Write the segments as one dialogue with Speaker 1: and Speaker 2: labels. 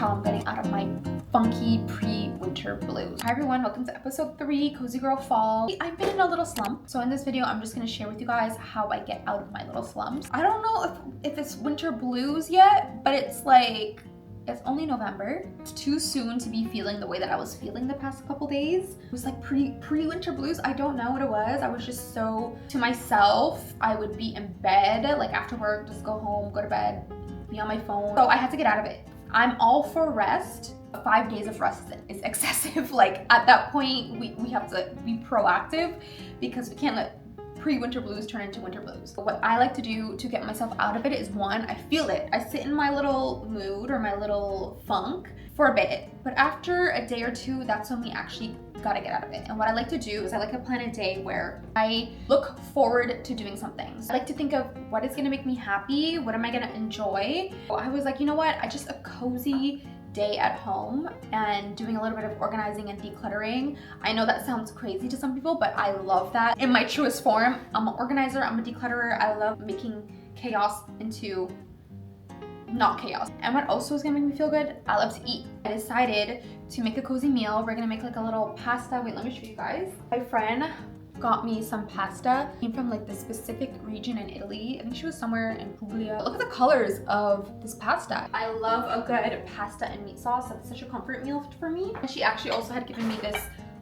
Speaker 1: how I'm getting out of my funky pre-winter blues. Hi everyone, welcome to episode 3, Cozy Girl Fall. I've been in a little slump, so in this video I'm just gonna share with you guys how I get out of my little slumps. I don't know if it's winter blues yet, but it's like, it's only November. It's too soon to be feeling the way that I was feeling the past couple days. It was like pre-winter blues. I don't know what it was. I was just so to myself. I would be in bed, like after work, just go home, go to bed, be on my phone. So I had to get out of it. I'm all for rest. 5 days of rest is excessive. Like at that point, we have to be proactive because we can't let pre-winter blues turn into winter blues. What I like to do to get myself out of it is, one, I feel it. I sit in my little mood or my little funk for a bit, but after a day or two, that's when we actually gotta get out of it. And what I like to do is I like to plan a day where I look forward to doing something. I like to think of what is gonna make me happy, what am I gonna enjoy. So I was like, you know what, I just a cozy day at home and doing a little bit of organizing and decluttering. I know that sounds crazy to some people, but I love that in my truest form. I'm an organizer, I'm a declutterer. I love making chaos into not chaos. And what also is gonna make me feel good, I love to eat. I decided to make a cozy meal. We're gonna make like a little pasta. Wait, let me show you guys. My friend got me some pasta. Came from like this specific region in Italy. I think she was somewhere in Puglia. Look at the colors of this pasta. I love a good pasta and meat sauce. That's such a comfort meal for me. And she actually also had given me this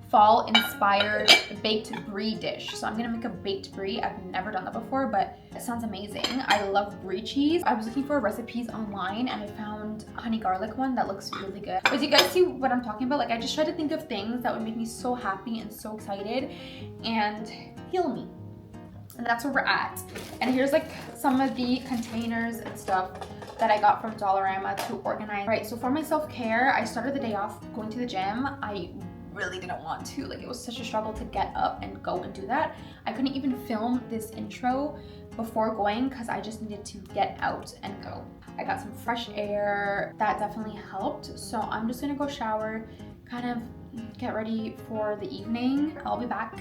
Speaker 1: fall inspired baked brie dish. So I'm gonna make a baked brie. I've never done that before, but it sounds amazing. I love brie cheese. I was looking for recipes online and I found a honey garlic one that looks really good. But do you guys see what I'm talking about? Like I just try to think of things that would make me so happy and so excited and heal me. And that's where we're at. And here's like some of the containers and stuff that I got from Dollarama to organize. Right, so for my self-care, I started the day off going to the gym. I really didn't want to, like it was such a struggle to get up and go and do that. I couldn't even film this intro before going because I just needed to get out and go. I got some fresh air, that definitely helped. So I'm just gonna go shower, kind of get ready for the evening. I'll be back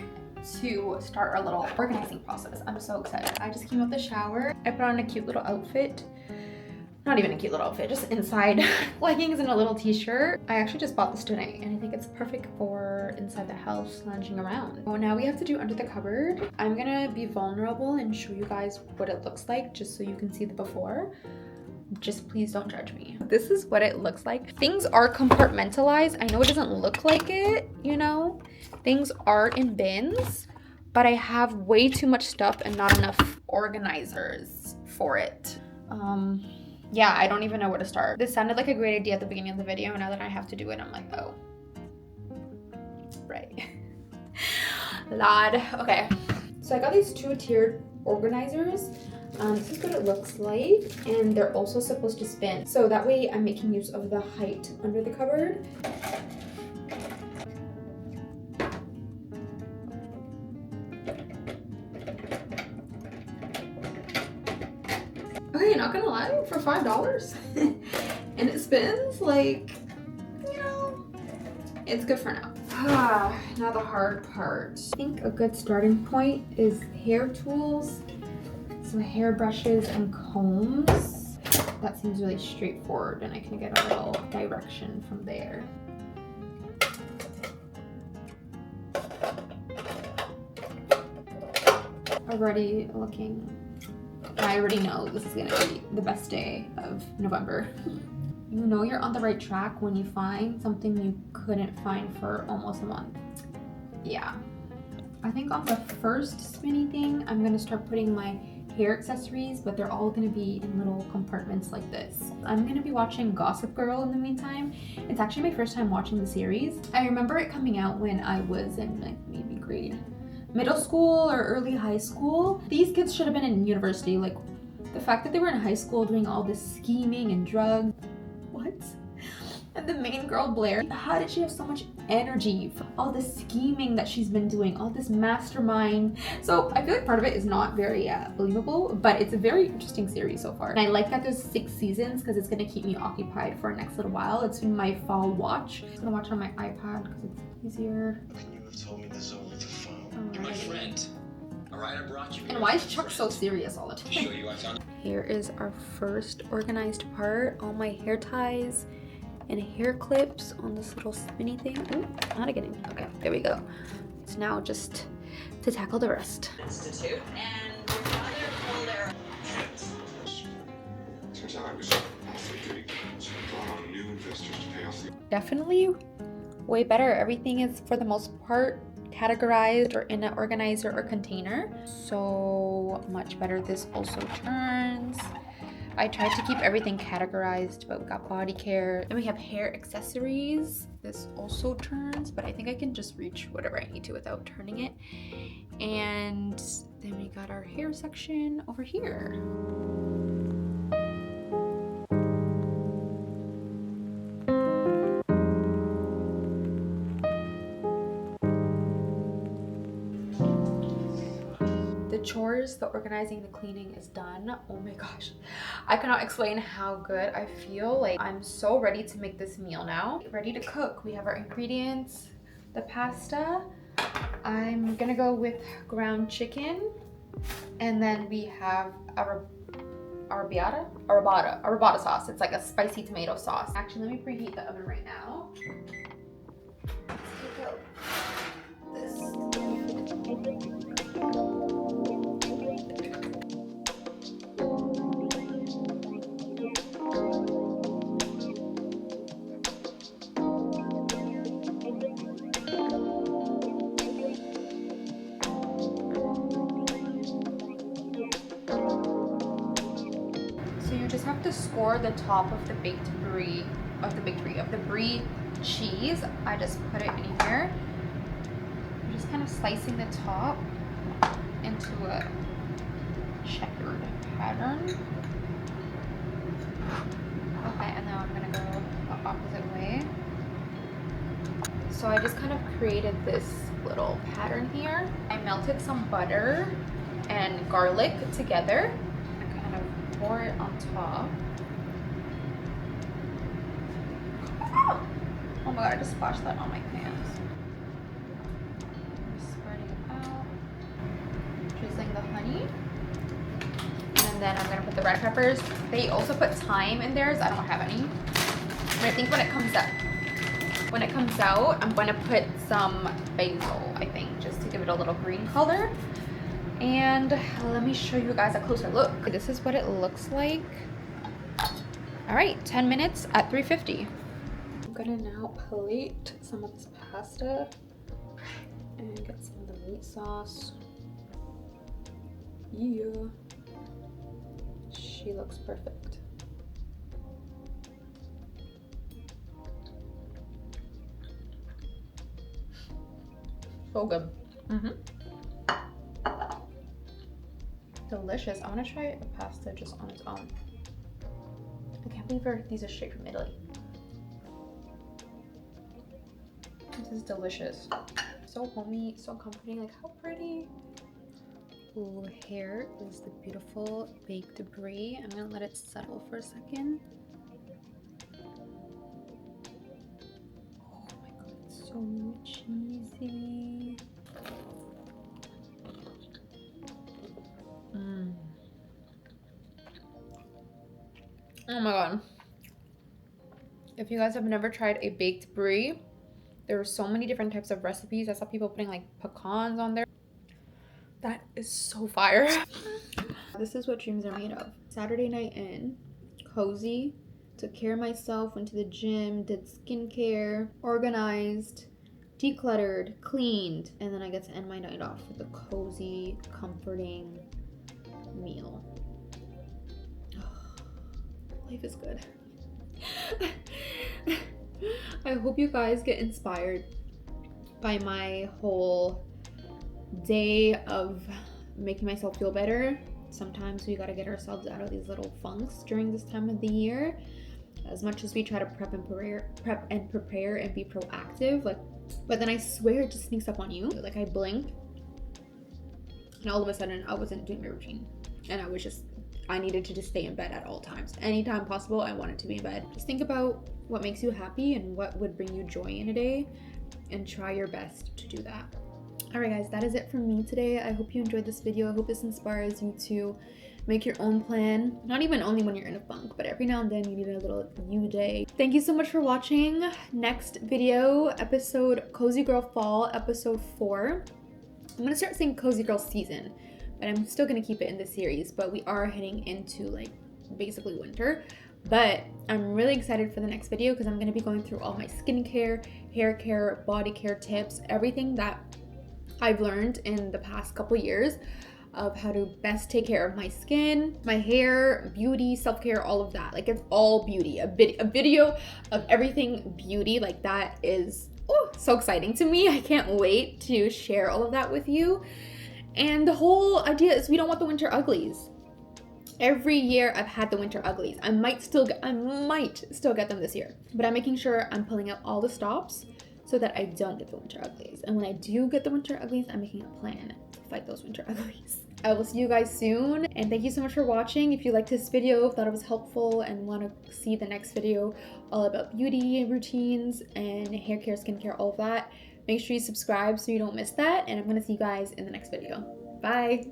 Speaker 1: to start our little organizing process. I'm so excited. I just came out the shower. I put on a cute little outfit. Not even a cute little outfit, just inside leggings and a little t-shirt. I actually just bought this today and I think it's perfect for inside the house, lounging around. Oh, now we have to do under the cupboard. I'm gonna be vulnerable and show you guys what it looks like just so you can see the before. Just please don't judge me. This is what it looks like. Things are compartmentalized. I know it doesn't look like it, you know? Things are in bins, but I have way too much stuff and not enough organizers for it. Yeah, I don't even know where to start. This sounded like a great idea at the beginning of the video. Now that I have to do it, I'm like, oh, right. Lord. Okay, so I got these 2-tiered organizers. This is what it looks like, and they're also supposed to spin. So that way I'm making use of the height under the cupboard. Okay, not gonna lie, for $5 and it spins, like, you know, it's good for now. Now the hard part. I think a good starting point is hair tools, some hair brushes and combs. That seems really straightforward and I can get a little direction from there. Already looking, I already know this is gonna be the best day of November. You know you're on the right track when you find something you couldn't find for almost a month. Yeah. I think on the first spinny thing, I'm gonna start putting my hair accessories, but they're all gonna be in little compartments like this. I'm gonna be watching Gossip Girl in the meantime. It's actually my first time watching the series. I remember it coming out when I was in like maybe middle school or early high school. These kids should have been in university. Like the fact that they were in high school doing all this scheming and drugs. What? And the main girl, Blair, how did she have so much energy for all this scheming that she's been doing, all this mastermind? So I feel like part of it is not very believable, but it's a very interesting series so far. And I like that there's 6 seasons because it's gonna keep me occupied for the next little while. It's been my fall watch. I'm gonna watch on my iPad because it's easier.
Speaker 2: You have told me this over the phone. You're my friend. All right, I brought you here.
Speaker 1: And why is Chuck so serious all the time?
Speaker 2: Show you I found.
Speaker 1: Here is our first organized part. All my hair ties and hair clips on this little spinny thing. Ooh, not again. Okay, there we go. So now just to tackle the rest.
Speaker 3: Institute and your father pulled their
Speaker 4: Turns out I was awfully good, so I brought on new investors to pay off the
Speaker 1: Definitely way better. Everything is for the most part categorized or in an organizer or container. So much better. This also turns. I tried to keep everything categorized, but we got body care and we have hair accessories. This also turns, but I think I can just reach whatever I need to without turning it. And then we got our hair section over here. The chores, the organizing, the cleaning is done. Oh my gosh, I cannot explain how good I feel. Like, I'm so ready to make this meal now. Ready to cook. We have our ingredients, the pasta. I'm gonna go with ground chicken, and then we have our arrabbiata sauce. It's like a spicy tomato sauce. Actually, let me preheat the oven right now. Let's take out this. So you just have to score the top of the brie cheese. I just put it in here. I'm just kind of slicing the top into a checkered pattern. Okay, and now I'm gonna go the opposite way. So I just kind of created this little pattern here. I melted some butter and garlic together and kind of pour it on top. Oh my god, I just splashed that on my pants. Just spreading it out. Drizzling the honey. And then I'm gonna put the red peppers. They also put thyme in theirs. I don't have any. But I think when it comes out, I'm gonna put some basil, I think, just to give it a little green color. And let me show you guys a closer look. This is what it looks like. All right, 10 minutes at 350. I'm gonna now plate some of this pasta and get some of the meat sauce. Yeah, she looks perfect. So good. Delicious. I want to try a pasta just on its own. I can't believe these are straight from Italy. This is delicious. So homey, so comforting. Like, how pretty. Ooh, here is the beautiful baked brie. I'm gonna let it settle for a second. Oh my god, it's so cheesy. Oh my god. If you guys have never tried a baked brie, there are so many different types of recipes. I saw people putting like pecans on there. That is so fire. This is what dreams are made of. Saturday night in, cozy, took care of myself, went to the gym, did skincare, organized, decluttered, cleaned, and then I get to end my night off with a cozy, comforting meal. Life is good. I hope you guys get inspired by my whole day of making myself feel better. Sometimes we gotta get ourselves out of these little funks during this time of the year. As much as we try to prep and prepare and be proactive, but then I swear it just sneaks up on you. Like, I blinked and all of a sudden I wasn't doing my routine, and I needed to just stay in bed at all times. Anytime possible, I wanted to be in bed. Just think about what makes you happy and what would bring you joy in a day, and try your best to do that. All right, guys, that is it from me today. I hope you enjoyed this video. I hope this inspires you to Make your own plan. Not even only when you're in a funk, but every now and then you need a little you day. Thank you so much for watching. Next video, episode Cozy Girl Fall, episode 4. I'm gonna start saying Cozy Girl Season, but I'm still gonna keep it in the series, but we are heading into like basically winter. But I'm really excited for the next video because I'm gonna be going through all my skincare, hair care, body care tips, everything that I've learned in the past couple years of how to best take care of my skin, my hair, beauty, self-care, all of that. Like, it's all beauty. A video of everything beauty, like, that is so exciting to me. I can't wait to share all of that with you. And the whole idea is we don't want the winter uglies. Every year I've had the winter uglies. I might still get them this year, but I'm making sure I'm pulling out all the stops so that I don't get the winter uglies. And when I do get the winter uglies, I'm making a plan to fight those winter uglies. I will see you guys soon, and thank you so much for watching. If you liked this video, thought it was helpful, and want to see the next video all about beauty routines and hair care, skincare, all of that, make sure you subscribe so you don't miss that, and I'm gonna see you guys in the next video. Bye!